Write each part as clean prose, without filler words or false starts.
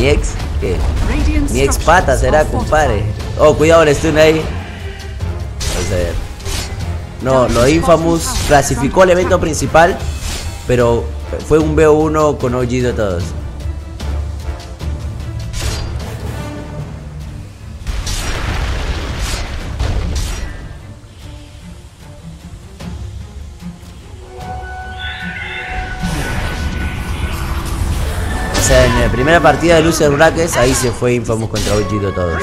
¿Mi ex? ¿Qué? Mi ex pata será, compadre. Oh, cuidado el stun ahí. Vamos a ver. No, los Infamous clasificó el evento principal, pero fue un VO1 con OG de todos. O sea, en la primera partida de Loser Brackets, ahí se fue Infamous contra OG de todos.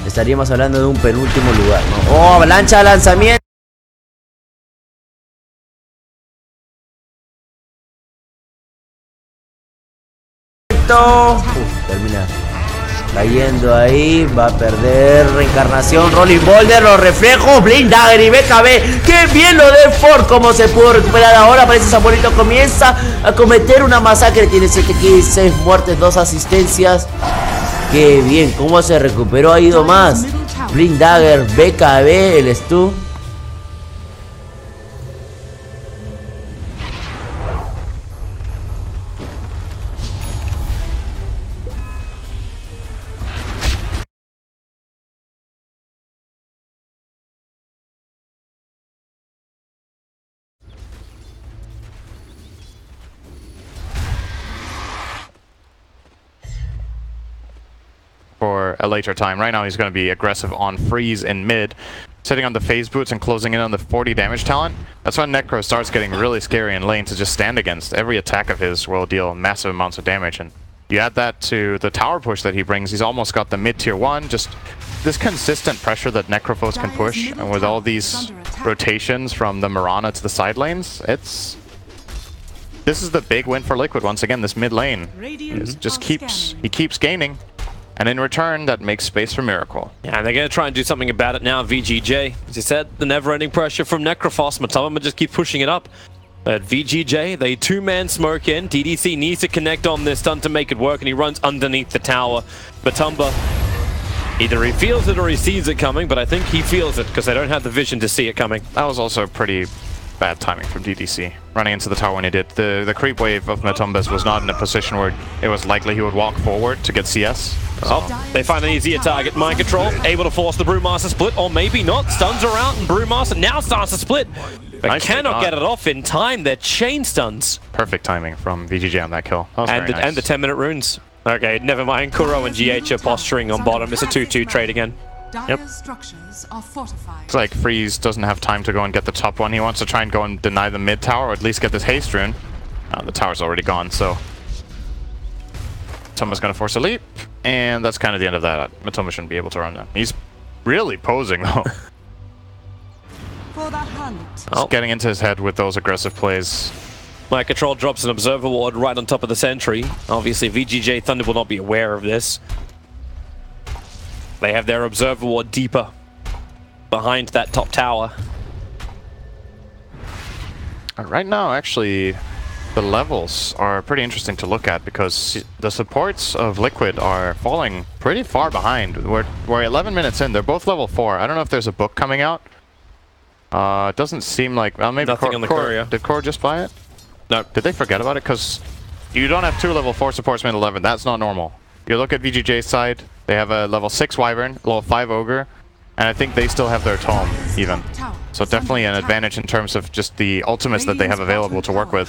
Estaríamos hablando de un penúltimo lugar, ¿no? ¡Oh, avalancha de lanzamiento! Termina cayendo ahí, va a perder reencarnación, Rolling Boulder, los reflejos, Blind Dagger y BKB. ¡Qué bien lo de Ford! ¿Cómo se pudo recuperar ahora? Parece que Samuelito comienza a cometer una masacre. Tiene 7 kills, 6 muertes, 2 asistencias. ¡Qué bien! ¿Cómo se recuperó? Ha ido más. Blind Dagger, BKB, el Stu. For a later time. Right now he's going to be aggressive on freeze in mid, sitting on the phase boots and closing in on the 40 damage talent. That's when Necro starts getting really scary in lane to just stand against. Every attack of his will deal massive amounts of damage, and you add that to the tower push that he brings, he's almost got the mid tier 1, just this consistent pressure that Necrophos can push, and with all these rotations from the Mirana to the side lanes, this is the big win for Liquid once again. This mid lane he keeps gaining. And in return, that makes space for Miracle. Yeah, and they're going to try and do something about it now. VGJ, as you said, the never-ending pressure from Necrophos. Matamba just keep pushing it up. But VGJ, they two-man smoke in. DDC needs to connect on this stun to make it work, and he runs underneath the tower. Matamba, either he feels it or he sees it coming, but I think he feels it because they don't have the vision to see it coming. That was also pretty bad timing from DDC, running into the tower when he did. The creep wave of Matumbas was not in a position where it was likely he would walk forward to get CS. Oh, they find an easier target. Mind control, able to force the Brewmaster split, or maybe not. Stuns are out, and Brewmaster now starts to split, but cannot get it off in time. They're chain stuns. Perfect timing from VGJ on that kill. That was very nice. And the 10-minute runes. Okay, never mind. Kuro and GH are posturing on bottom. It's a 2-2 trade again. Yep. It's like Freeze doesn't have time to go and get the top one. He wants to try and go and deny the mid tower, or at least get this haste rune. The tower's already gone, so Matumba's gonna force a leap, and that's kind of the end of that. Matumba shouldn't be able to run now. He's really posing though. He's getting into his head with those aggressive plays. My control drops an observer ward right on top of the sentry. Obviously, VGJ Thunder will not be aware of this. They have their observer ward deeper behind that top tower. Right now, actually, the levels are pretty interesting to look at because the supports of Liquid are falling pretty far behind. We're 11 minutes in. They're both level 4. I don't know if there's a book coming out. It doesn't seem like... Well, maybe nothing on the courier. Did Core just buy it? No. Did they forget about it? Because you don't have 2 level 4 supports mid 11. That's not normal. You look at VGJ's side, they have a level 6 Wyvern, level 5 Ogre, and I think they still have their Tome, even. So definitely an advantage in terms of just the ultimates that they have available to work with.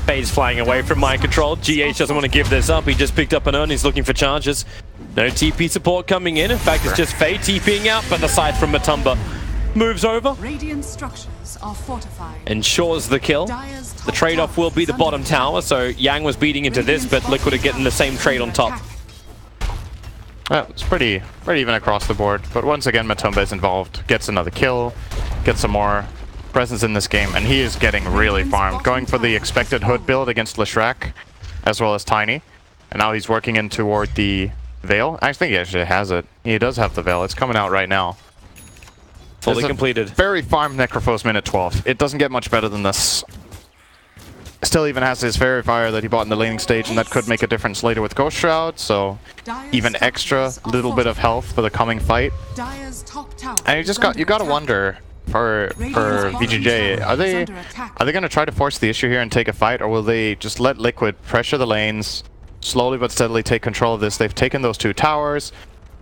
Fade's flying away from mind control. GH doesn't want to give this up. He just picked up an urn. He's looking for charges. No TP support coming in. In fact, it's just Fade TPing out, but the side from Matumba moves over. Radiant structures are fortified. Ensures the kill. The trade-off will be the bottom tower, so Yang was beating into this, but Liquid are getting the same trade on top. Well, it's pretty even across the board, but once again Matumba is involved, gets another kill, gets some more presence in this game, and he is getting really farmed, going for the expected hood build against Leshrac, as well as Tiny, and now he's working in toward the Veil. I think he actually has it. He does have the Veil. It's coming out right now. Fully completed. Very farmed Necrophos minute 12. It doesn't get much better than this. Still even has his Fairy Fire that he bought in the laning stage, and that could make a difference later with Ghost Shroud, so even extra little bit of health for the coming fight. And you gotta wonder, for VGJ, are they going to try to force the issue here and take a fight, or will they just let Liquid pressure the lanes, slowly but steadily take control of this? They've taken those 2 towers,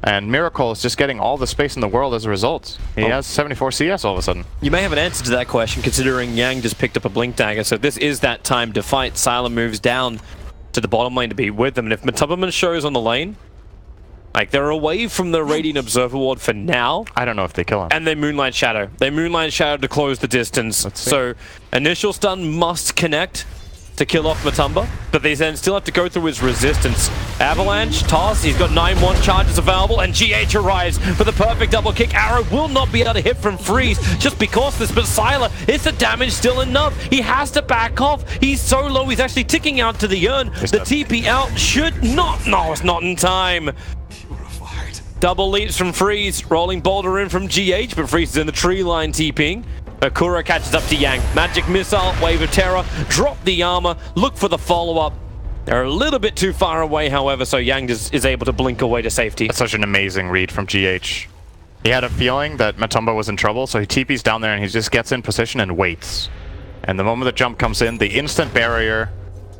and Miracle is just getting all the space in the world as a result. He has 74 CS all of a sudden. You may have an answer to that question, considering Yang just picked up a Blink Dagger, so this is that time to fight. Sylar moves down to the bottom lane to be with them, and if Matubberman shows on the lane, like, they're away from the Radiant Observer Ward for now. I don't know if they kill him. And they Moonlight Shadow. They Moonlight Shadow to close the distance. So, initial stun must connect to kill off Matumba, but they then still have to go through his resistance. Avalanche, toss, he's got 9-1 charges available, and GH arrives for the perfect double kick. Arrow will not be able to hit from Freeze just because this, but Sylar, is the damage still enough? He has to back off. He's so low, he's actually ticking out to the urn. The TP out should not, no, it's not in time. Double leaps from Freeze, rolling boulder in from GH, but Freeze is in the tree line TPing. Akura catches up to Yang. Magic Missile, Wave of Terror, drop the armor, look for the follow-up. They're a little bit too far away, however, so Yang is able to blink away to safety. That's such an amazing read from GH. He had a feeling that Matumba was in trouble, so he TPs down there and he just gets in position and waits. And the moment the jump comes in, the instant barrier,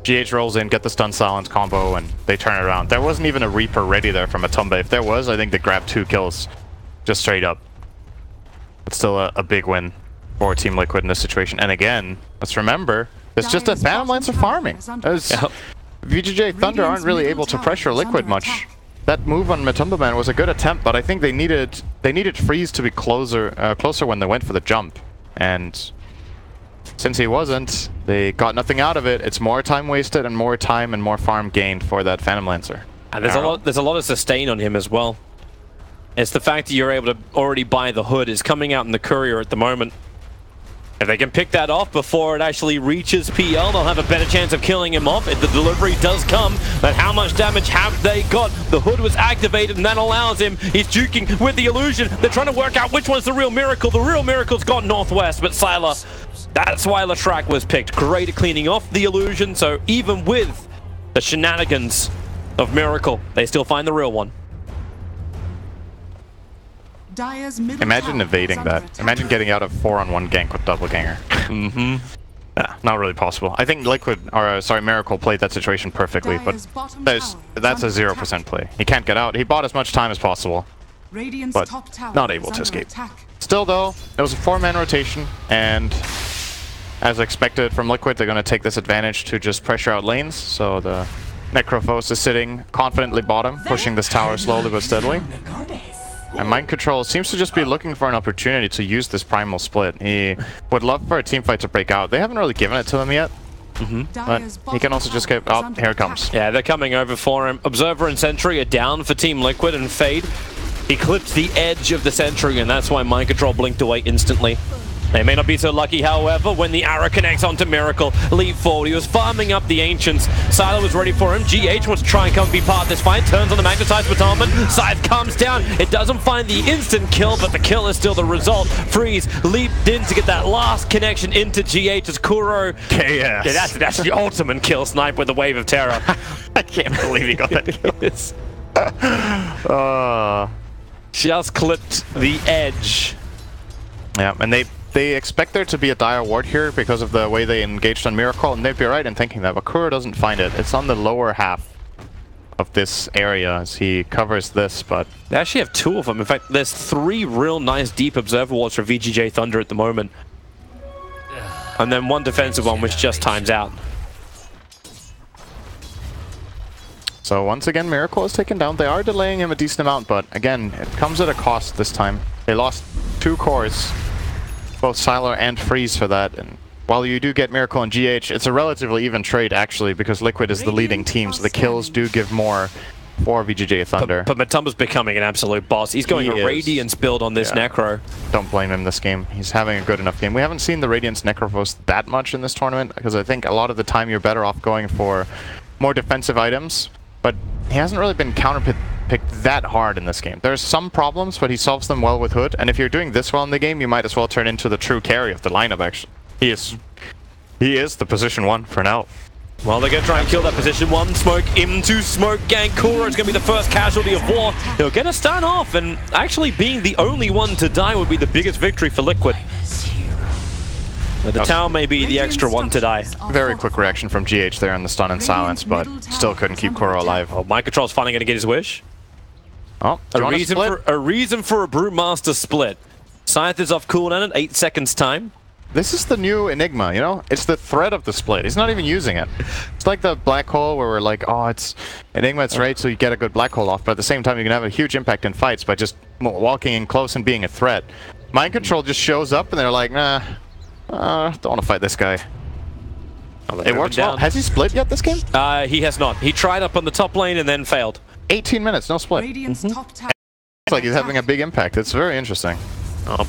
GH rolls in, get the stun silence combo, and they turn it around. There wasn't even a Reaper ready there from Matumba. If there was, I think they grabbed 2 kills just straight up. But still a big win for Team Liquid in this situation. And again, let's remember, it's just that Phantom Lancer farming. VGJ Thunder aren't really able to pressure Liquid much. That move on Matumba Man was a good attempt, but I think they needed Freeze to be closer when they went for the jump. And since he wasn't, they got nothing out of it. It's more time wasted and more time and more farm gained for that Phantom Lancer. And there's a lot of sustain on him as well. It's the fact that you're able to already buy the hood is coming out in the courier at the moment. If they can pick that off before it actually reaches PL, they'll have a better chance of killing him off if the delivery does come. But how much damage have they got? The hood was activated and that allows him. He's juking with the illusion. They're trying to work out which one's the real Miracle. The real Miracle's got Northwest, but Sylar, that's why Latrak was picked. Great at cleaning off the illusion, so even with the shenanigans of Miracle, they still find the real one. Imagine evading that. Imagine getting out of 4-on-1 gank with double ganger. Yeah, not really possible. I think Liquid, or sorry, Miracle played that situation perfectly, but that's a 0% play. He can't get out. He bought as much time as possible, but not able to escape. Still though, it was a 4-man rotation, and as expected from Liquid, they're going to take this advantage to just pressure out lanes. So the Necrophos is sitting confidently bottom, pushing this tower slowly but steadily. And Mind Control seems to just be looking for an opportunity to use this primal split. He would love for a team fight to break out. They haven't really given it to him yet. But he can also just get... Oh, here it comes. Yeah, they're coming over for him. Observer and Sentry are down for Team Liquid, and Fade, he clipped the edge of the Sentry, and that's why Mind Control blinked away instantly. They may not be so lucky, however, when the arrow connects onto Miracle. Leap forward. He was farming up the Ancients. Sylar was ready for him. GH wants to try and come be part of this fight. Turns on the Magnetized Batonman. Scythe comes down. It doesn't find the instant kill, but the kill is still the result. Freeze leaped in to get that last connection into GH as Kuro. KS. Yeah, that's the ultimate kill snipe with the Wave of Terror. I can't believe he got that kill. Just clipped the edge. Yeah, and they expect there to be a dire ward here because of the way they engaged on Miracle, and they'd be right in thinking that, but Kuro doesn't find it. It's on the lower half of this area as he covers this, but... They actually have 2 of them. In fact, there's 3 real nice deep observer wards for VGJ Thunder at the moment. And then 1 defensive one which just times out. So once again, Miracle is taken down. They are delaying him a decent amount, but again, it comes at a cost this time. They lost 2 cores. Both Sylar and Freeze for that, and while you do get Miracle and GH, it's a relatively even trade actually, because Liquid is the leading team, so the kills do give more for VGJ Thunder. But Matumba's becoming an absolute boss. He's going a Radiance build on this Necro. Don't blame him this game. He's having a good enough game. We haven't seen the Radiance Necrophos that much in this tournament, because I think a lot of the time you're better off going for more defensive items, but he hasn't really been counterpicked that hard in this game. There's some problems, but he solves them well with Hood, and if you're doing this well in the game, you might as well turn into the true carry of the lineup, actually. He is the position 1 for now. Well, they're going to try and kill that position. One smoke into smoke gang. Kuro is going to be the first casualty of war. He'll get a stun off, and actually being the only one to die would be the biggest victory for Liquid. But the tower may be the extra one to die. Very quick reaction from GH there on the stun and silence, but still couldn't keep Kuro alive. Oh, Microtrol's finally going to get his wish. Oh, A reason for a Brewmaster split. Scythe is off cooldown at 8 seconds time. This is the new Enigma, you know? It's the threat of the split. He's not even using it. It's like the black hole where we're like, oh, it's Enigma, it's right, so you get a good black hole off, but at the same time you can have a huge impact in fights by just walking in close and being a threat. Mind Control just shows up and they're like, nah, don't want to fight this guy. Oh, it works well. Has he split yet this game? He has not. He tried up on the top lane and then failed. 18 minutes, no split. Top tower. It's like he's having a big impact. It's very interesting.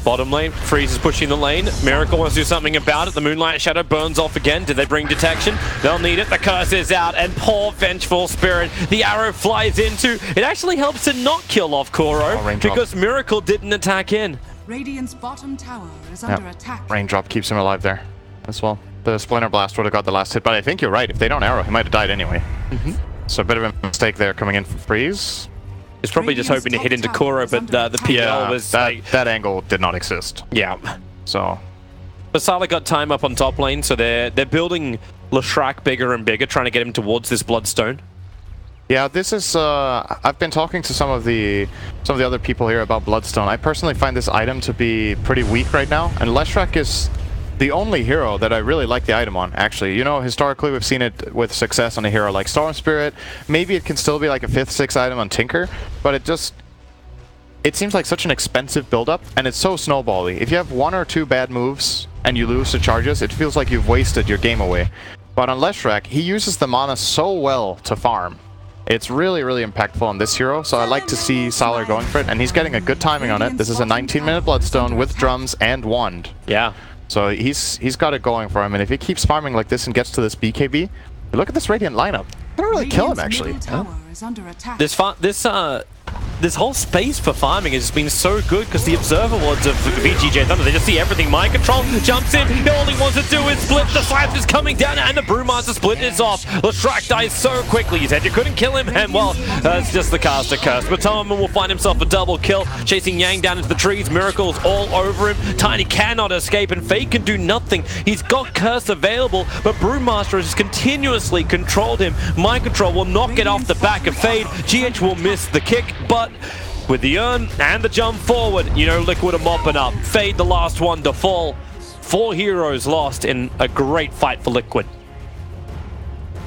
Bottom lane, Freeze is pushing the lane. Miracle wants to do something about it. The Moonlight Shadow burns off again. Did they bring detection? They'll need it. The curse is out, and poor Vengeful Spirit. The arrow flies into. It actually helps to not kill off Kuro because Miracle didn't attack in. Radiant's bottom tower is under attack. Raindrop keeps him alive there as well. The Splinter Blast would have got the last hit, but I think you're right. If they don't arrow, he might have died anyway. So a bit of a mistake there coming in from Freeze. He's probably just hoping to hit into Kuro, but the PL was... That angle did not exist. Yeah. So... Basala got time up on top lane, so they're building Leshrac bigger and bigger, trying to get him towards this Bloodstone. Yeah, this is... I've been talking to some of the other people here about Bloodstone. I personally find this item to be pretty weak right now, and Leshrac is the only hero that I really like the item on, actually. You know, historically we've seen it with success on a hero like Storm Spirit. Maybe it can still be like a 5th, 6th item on Tinker, but it seems like such an expensive build-up, and it's so snowbally. If you have 1 or 2 bad moves and you lose to charges, it feels like you've wasted your game away. But on Leshrac, he uses the mana so well to farm. It's really, really impactful on this hero, so I like to see Salar going for it, and he's getting a good timing on it. This is a 19-minute Bloodstone with drums and wand. Yeah. So he's got it going for him, and if he keeps farming like this and gets to this BKB, look at this Radiant lineup. They don't really kill him, actually. This whole space for farming has been so good because the Observer Wards of VGJ Thunder, they just see everything. Mind Control jumps in, all he wants to do is split. The Scythe is coming down, and the Brewmaster split is off. Leshrac dies so quickly. You said you couldn't kill him, and well, it's just the caster curse. But Toman will find himself a double kill, chasing Yang down into the trees. Miracle's all over him. Tiny cannot escape, and Fade can do nothing. He's got curse available, but Brewmaster has continuously controlled him. Mind Control will knock it off the back of Fade. GH will miss the kick, but with the urn and the jump forward, you know, Liquid are mopping up. Fade the last one to fall. 4 heroes lost in a great fight for Liquid.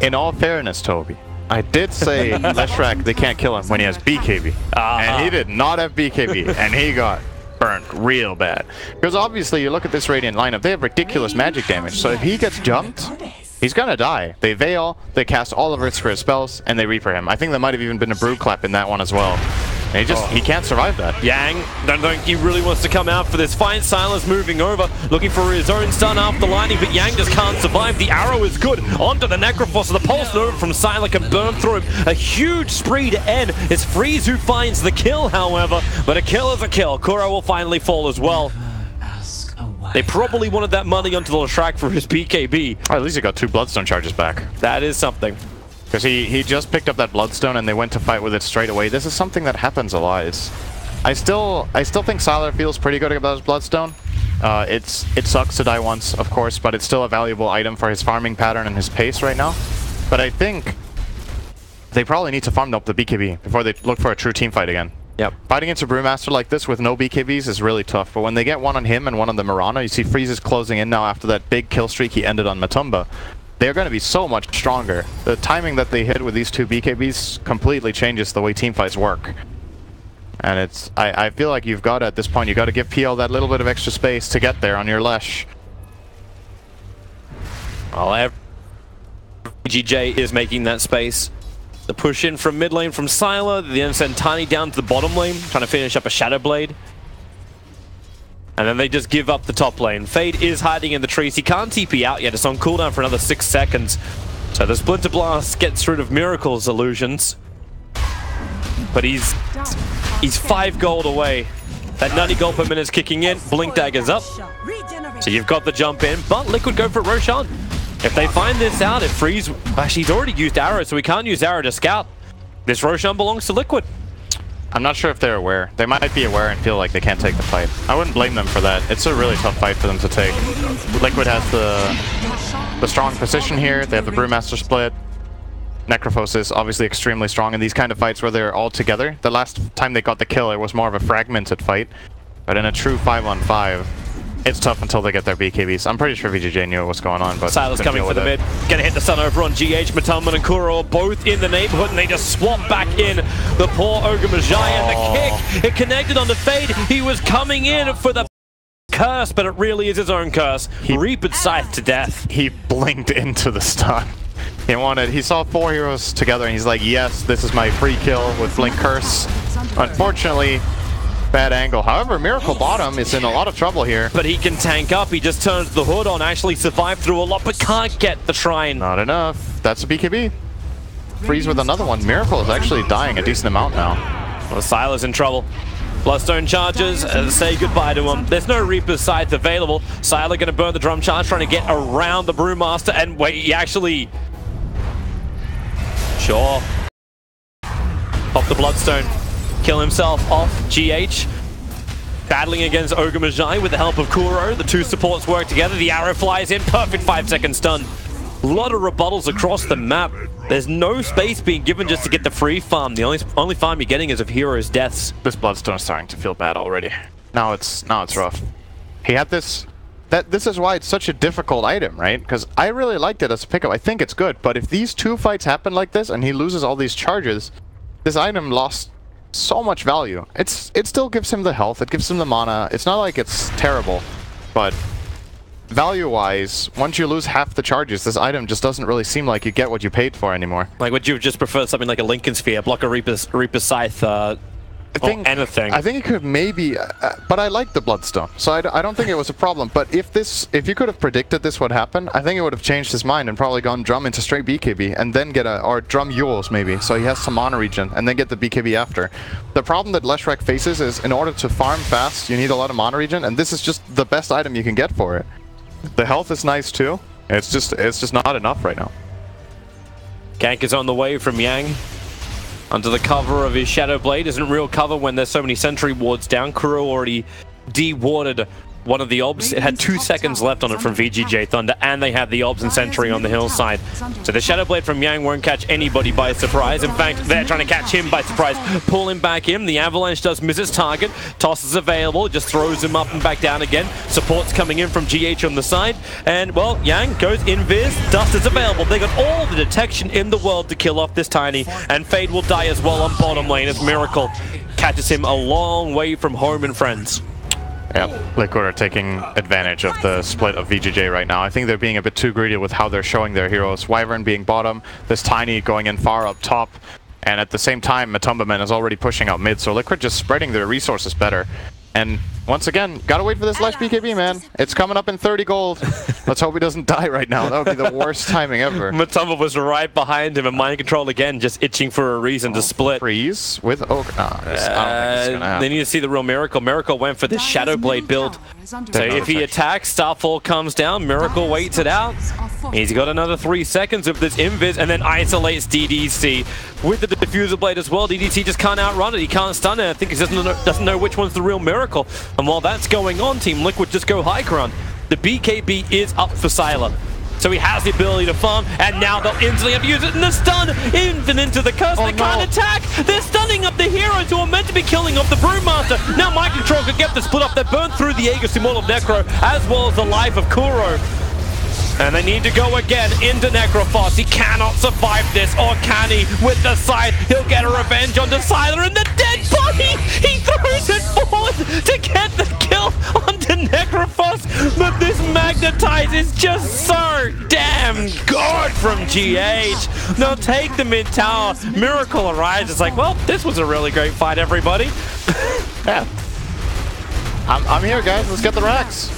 In all fairness, Toby, I did say Leshrac, they can't kill him when he has BKB. And he did not have BKB, and he got burnt real bad. Because obviously, you look at this Radiant lineup, they have ridiculous magic damage, so if he gets jumped, he's gonna die. They Veil, they cast all of Earth's Spirit spells, and they Reaper him. I think there might have even been a Brew Clap in that one as well. And he can't survive that. Yang, don't think he really wants to come out for this fight. Silas moving over, looking for his own stun after lightning, but Yang just can't survive. The arrow is good. Onto the Necrophos. The Pulse Nova from Silas can burn through him. A huge spree to end. It's Freeze who finds the kill, however, but a kill is a kill. Kuro will finally fall as well. They probably wanted that money onto the Leshrac for his BKB. Oh, at least he got 2 Bloodstone charges back. That is something. Because he just picked up that Bloodstone and they went to fight with it straight away. This is something that happens a lot. I still think Salar feels pretty good about his Bloodstone. It sucks to die once, of course, but it's still a valuable item for his farming pattern and his pace right now. But I think they probably need to farm up the BKB before they look for a true team fight again. Yep. Fighting against a Brewmaster like this with no BKBs is really tough, but when they get one on him and one on the Mirana, you see Freeze is closing in now after that big kill streak he ended on Matumba. They're going to be so much stronger. The timing that they hit with these 2 BKBs completely changes the way teamfights work. And I feel like you've got to, at this point, you've got to give PL that little bit of extra space to get there on your Lesh. Well, VGJ is making that space. The push in from mid lane from Sylar, then send Tiny down to the bottom lane, trying to finish up a Shadow Blade. And then they just give up the top lane. Fade is hiding in the trees. He can't TP out yet. It's on cooldown for another 6 seconds. So the Splinter Blast gets rid of Miracle's illusions. But he's 5 gold away. That 90 gold per minute is kicking in. Blink Dagger's up. So you've got the jump in, but Liquid go for Roshan. If they find this out, if Freeze... Actually, he's already used Arrow, so we can't use Arrow to scout. This Roshan belongs to Liquid. I'm not sure if they're aware. They might be aware and feel like they can't take the fight. I wouldn't blame them for that. It's a really tough fight for them to take. Liquid has the strong position here. They have the Brewmaster split. Necrophos is obviously extremely strong in these kind of fights where they're all together. The last time they got the kill, it was more of a fragmented fight. But in a true 5-on-5, it's tough until they get their BKBs. I'm pretty sure VGJ knew what's going on, but... Silas coming for the mid. Gonna hit the stun over on GH. Matumban and Kuro are both in the neighborhood, and they just swap back in. The poor Ogre Magi and the kick. It connected on the Fade. He was coming in for the curse, but it really is his own curse. He Reapered Scythe to death. He blinked into the stun. He saw 4 heroes together, and he's like, yes, this is my free kill with Blink Curse. Unfortunately, bad angle. However, Miracle Bottom is in a lot of trouble here. But he can tank up. He just turns the hood on, actually survived through a lot, but can't get the Shrine. Not enough. That's a BKB. Freeze with another one. Miracle is actually dying a decent amount now. Well, Sila's in trouble. Bloodstone charges, say goodbye to him. There's no Reaper's Scythe available. Sylar gonna burn the drum charge, trying to get around the Brewmaster, and wait, he actually... Sure. Pop the Bloodstone. Kill himself off. GH. Battling against Ogre Magi with the help of Kuro. The two supports work together. The arrow flies in. Perfect 5-second stun. A lot of rebuttals across the map. There's no space being given just to get the free farm. The only farm you're getting is of heroes' deaths. This Bloodstone is starting to feel bad already. Now it's rough. He had this... This is why it's such a difficult item, right? Because I really liked it as a pickup. I think it's good, but if these 2 fights happen like this and he loses all these charges, this item lost so much value. It still gives him the health, it gives him the mana. It's not like it's terrible, but value-wise, once you lose half the charges, this item just doesn't really seem like you get what you paid for anymore. Like, would you have just preferred something like a Lincoln Sphere, block a Reaper's Scythe, anything? I think it could maybe, but I like the Bloodstone, so I don't think it was a problem. But if you could have predicted this would happen, I think it would have changed his mind and probably gone Drum into straight BKB and then get or Drum Yules maybe, so he has some mana regen and then get the BKB after. The problem that Leshrac faces is in order to farm fast, you need a lot of mana regen, and this is just the best item you can get for it. The health is nice too. It's just not enough right now. Gank is on the way from Yang. Under the cover of his Shadow Blade. Isn't real cover when there's so many sentry wards down. Kuro already de-warded one of the obs. It had 2 seconds left on it from VGJ Thunder, and they had the obs and sentry on the hillside. So the Shadow Blade from Yang won't catch anybody by surprise. In fact, they're trying to catch him by surprise. Pull him back in. The Avalanche does miss his target. Toss is available. Just throws him up and back down again. Support's coming in from GH on the side. And, well, Yang goes invis. Dust is available. They got all the detection in the world to kill off this Tiny. And Fade will die as well on bottom lane as Miracle catches him a long way from home and friends. Yep, Liquid are taking advantage of the split of VGJ right now. I think they're being a bit too greedy with how they're showing their heroes. Wyvern being bottom, this Tiny going in far up top, and at the same time, Matumbaman is already pushing out mid, so Liquid just spreading their resources better. And once again, gotta wait for this Lesh BKB, man. It's coming up in 30 gold. Let's hope he doesn't die right now. That would be the worst timing ever. Matumba was right behind him, and Mind Control again, just itching for a reason to split. Freeze with Ogre. I don't think it's gonna happen. They need to see the real Miracle. Miracle went for this Shadow Blade build. So if he attacks, Starfall comes down, Miracle waits it out. He's got another 3 seconds of this invis, and then isolates DDC. With the Diffuser Blade as well, DDC just can't outrun it. He can't stun it. I think he doesn't know which one's the real Miracle. And while that's going on, Team Liquid just go high ground. The BKB is up for Sylar. So he has the ability to farm, and now they'll instantly have to use it in the stun. Even into the curse, they can't attack. They're stunning up the heroes who are meant to be killing off the Brewmaster. Now Mind Control could get the split up. They burn through the Aegis Immortal of Necro, as well as the life of Kuro. And they need to go again into Necrophos. He cannot survive this, or can he? With the scythe, he'll get a revenge onto Sylar and the dead body! He throws it forward to get the kill onto Necrophos, but this Magnetize is just so damn good from GH. They'll take the mid tower. Miracle arrives. It's like, well, this was a really great fight, everybody. Yeah. I'm here, guys. Let's get the racks.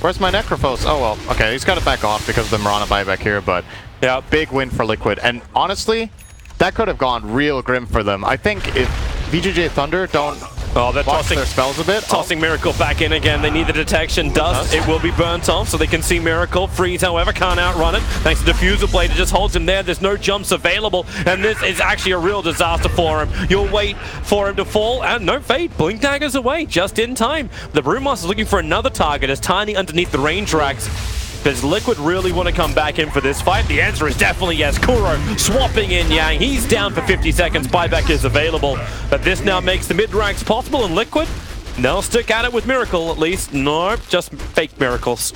Where's my Necrophos? Oh, well, okay, he's got to back off because of the Mirana buyback here, but yeah, big win for Liquid. And honestly, that could have gone real grim for them. I think if VGJ Thunder don't Oh, they're watch tossing their spells a bit. Tossing Miracle back in again. They need the detection dust. It will be burnt off, so they can see Miracle. Freeze, however, can't outrun it. Thanks to Diffuser Blade, it just holds him there. There's no jumps available, and this is actually a real disaster for him. You'll wait for him to fall, and no fade. Blink Dagger's away just in time. The Brewmaster's looking for another target as Tiny underneath the range racks. Does Liquid really want to come back in for this fight? The answer is definitely yes. Kuro swapping in Yang. He's down for 50 seconds. Buyback is available. But this now makes the mid-ranks possible, and Liquid, they'll stick at it with Miracle at least. Nope, just fake miracles.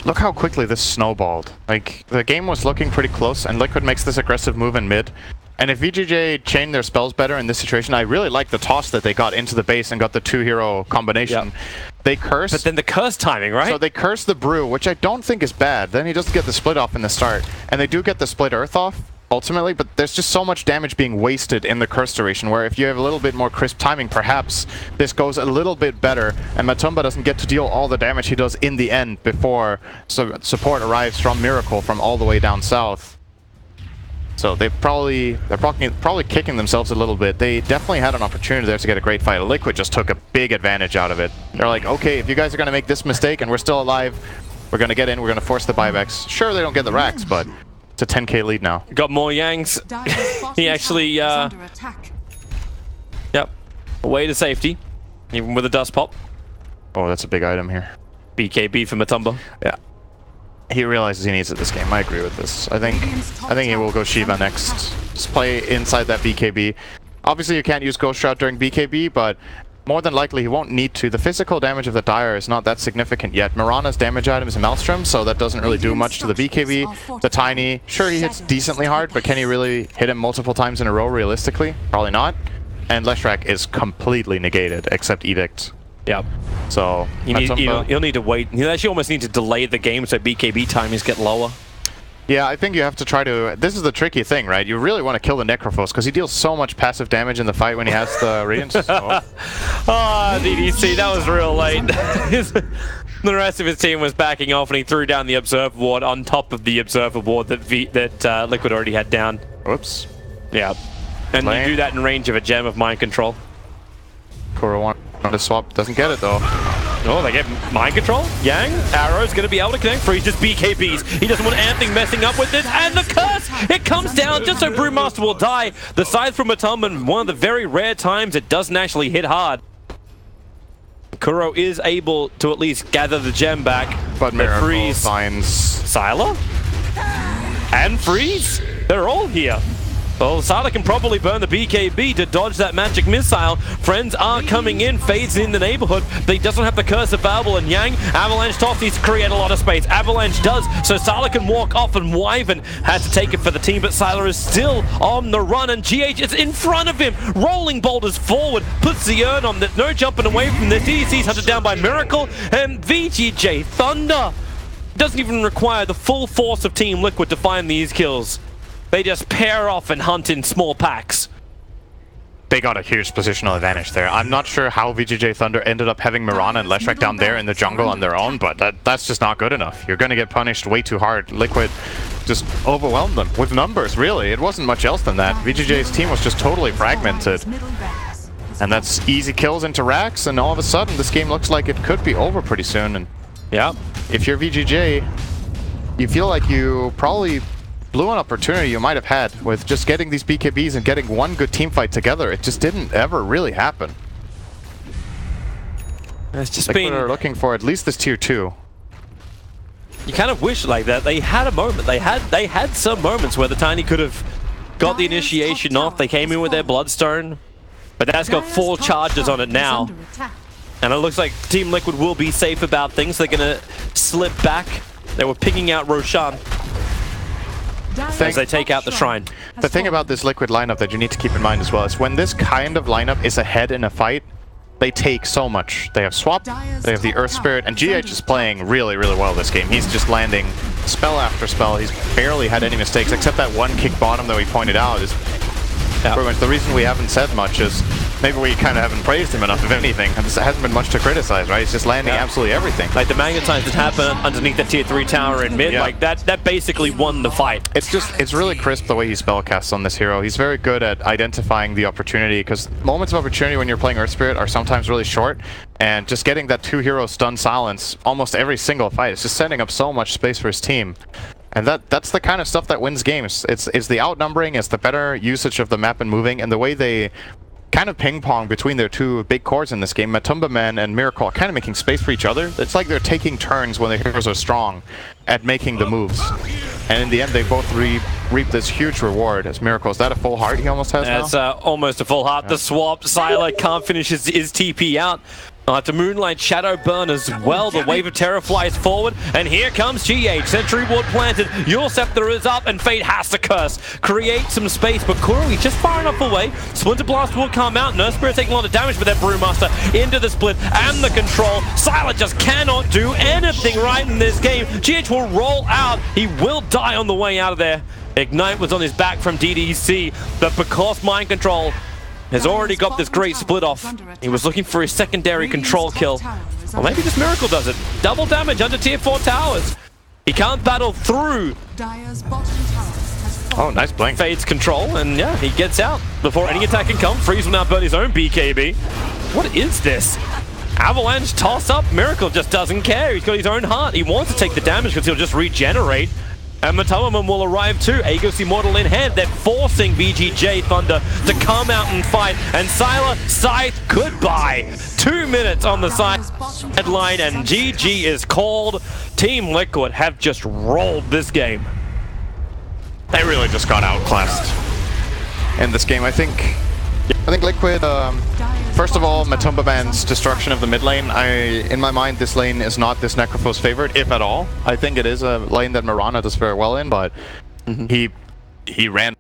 Look how quickly this snowballed. Like, the game was looking pretty close, and Liquid makes this aggressive move in mid. And if VGJ chained their spells better in this situation, I really like the toss that they got into the base and got the 2-hero combination. Yep. They curse. But then the curse timing, right? So they curse the Brew, which I don't think is bad. Then he doesn't get the split off in the start. And they do get the split earth off, ultimately, but there's just so much damage being wasted in the curse duration, where if you have a little bit more crisp timing, perhaps this goes a little bit better, and Matumba doesn't get to deal all the damage he does in the end before support arrives from Miracle from all the way down south. So they're probably kicking themselves a little bit. They definitely had an opportunity there to get a great fight. Liquid just took a big advantage out of it. They're like, okay, if you guys are going to make this mistake and we're still alive, we're going to get in, we're going to force the buybacks. Sure, they don't get the racks, but it's a 10k lead now. Got more Yangs. He actually, yep, away to safety, even with a dust pop. Oh, that's a big item here. BKB for Matumba. Yeah. He realizes he needs it this game. I agree with this. I think he will go Shiva next. Just play inside that BKB. Obviously, you can't use Ghost Shroud during BKB, but more than likely he won't need to. The physical damage of the Dire is not that significant yet. Mirana's damage item is a Maelstrom, so that doesn't really do much to the BKB. The Tiny, sure, he hits decently hard, but can he really hit him multiple times in a row realistically? Probably not. And Leshrac is completely negated, except Edict. Yep. So you'll need to wait. You actually almost need to delay the game so BKB timings get lower. Yeah, I think you have to try to... This is the tricky thing, right? You really want to kill the Necrophos, because he deals so much passive damage in the fight when he has the Radiance. DDC, that was real late. The rest of his team was backing off, and he threw down the Observer Ward on top of the Observer Ward that Liquid already had down. Whoops. Yeah. And you do that in range of a gem of Mind Control. Kuro wanted to swap, doesn't get it though. Oh, they get Mind Control. Yang, Arrow's going to be able to connect. Freeze just BKBs. He doesn't want anything messing up with this. And the curse! It comes down just so Brewmaster will die. The scythe from Matumba, one of the very rare times it doesn't actually hit hard. Kuro is able to at least gather the gem back. But Miracle Freeze finds... Sylar? And Freeze? They're all here. Well, Sylar can probably burn the BKB to dodge that magic missile. Friends are coming in, Fades in the neighborhood. They doesn't have the curse available, and Yang, Avalanche toss needs to create a lot of space. Avalanche does, so Sylar can walk off, and Wyvern has to take it for the team, but Sylar is still on the run, and GH is in front of him. Rolling boulders forward, puts the urn on that. No jumping away from this. DDC's hunted down by Miracle, and VGJ Thunder doesn't even require the full force of Team Liquid to find these kills. They just pair off and hunt in small packs. They got a huge positional advantage there. I'm not sure how VGJ Thunder ended up having Mirana and Leshrac down there in the jungle on their own, but that's just not good enough. You're going to get punished way too hard. Liquid just overwhelmed them with numbers, really. It wasn't much else than that. VGJ's team was just totally fragmented. And that's easy kills into racks, and all of a sudden this game looks like it could be over pretty soon. And yeah, if you're VGJ, you feel like you probably blew an opportunity you might have had with just getting these BKBs and getting one good team fight together. It just didn't ever really happen. It's just Liquid been... are looking for at least this tier 2. You kind of wish like that. They had a moment. They had some moments where the Tiny could have got the initiation off. They came in with their Bloodstone, but that's got 4 charges on it now. And it looks like Team Liquid will be safe about things. They're going to slip back. They were picking out Roshan as they take out the Shrine. The thing about this Liquid lineup that you need to keep in mind as well is when this kind of lineup is ahead in a fight, they take so much. They have Swap, they have the Earth Spirit, and GH is playing really, really well this game. He's just landing spell after spell. He's barely had any mistakes, except that one kick bottom that we pointed out is pretty much the reason we haven't said much is maybe we kind of haven't praised him enough, if anything. There hasn't been much to criticize, right? He's just landing absolutely everything. Like the magnetize that happened underneath the tier 3 tower in mid, like that basically won the fight. It's really crisp the way he spellcasts on this hero. He's very good at identifying the opportunity, because moments of opportunity when you're playing Earth Spirit are sometimes really short, and just getting that 2-hero stun silence almost every single fight is just setting up so much space for his team. And that's the kind of stuff that wins games. It's the outnumbering, it's the better usage of the map and moving, and the way they kind of ping-pong between their two big cores in this game. Matumba Man and Miracle are kind of making space for each other. It's like they're taking turns when their heroes are strong at making the moves. And in the end, they both reap this huge reward as Miracle. Is that a full heart he almost has now? That's almost a full heart. The swap, Sylar can't finish his TP out. I'll have to Moonlight Shadow burn as well. The Wave of Terror flies forward, and here comes GH. Sentry Ward planted, Your Scepter is up, and Fate has to curse. Create some space, but Kuro, he's just far enough away. Splinter Blast will come out. Nurse Spirit taking a lot of damage for that Brewmaster into the split and the control. Sylar just cannot do anything right in this game. GH will roll out. He will die on the way out of there. Ignite was on his back from DDC, but because Mind Control has already got this great split off, he was looking for his secondary control kill. Or maybe this Miracle does it. Double damage under tier 4 towers. He can't battle through. Oh, nice blink. Fade's control, and yeah, he gets out before any attack can come. Freeze will now burn his own BKB. What is this? Avalanche toss up. Miracle just doesn't care. He's got his own heart. He wants to take the damage because he'll just regenerate. And Matamaman will arrive too. Aegis Immortal in hand. They're forcing VGJ Thunder to come out and fight. And Sylar, Scythe, goodbye. 2 minutes on the sideline, and GG is called. Team Liquid have just rolled this game. They really just got outclassed in this game. I think Liquid, first of all, Matumba Man's destruction of the mid lane, in my mind, this lane is not this Necrophos favorite, if at all. I think it is a lane that Mirana does very well in, but he ran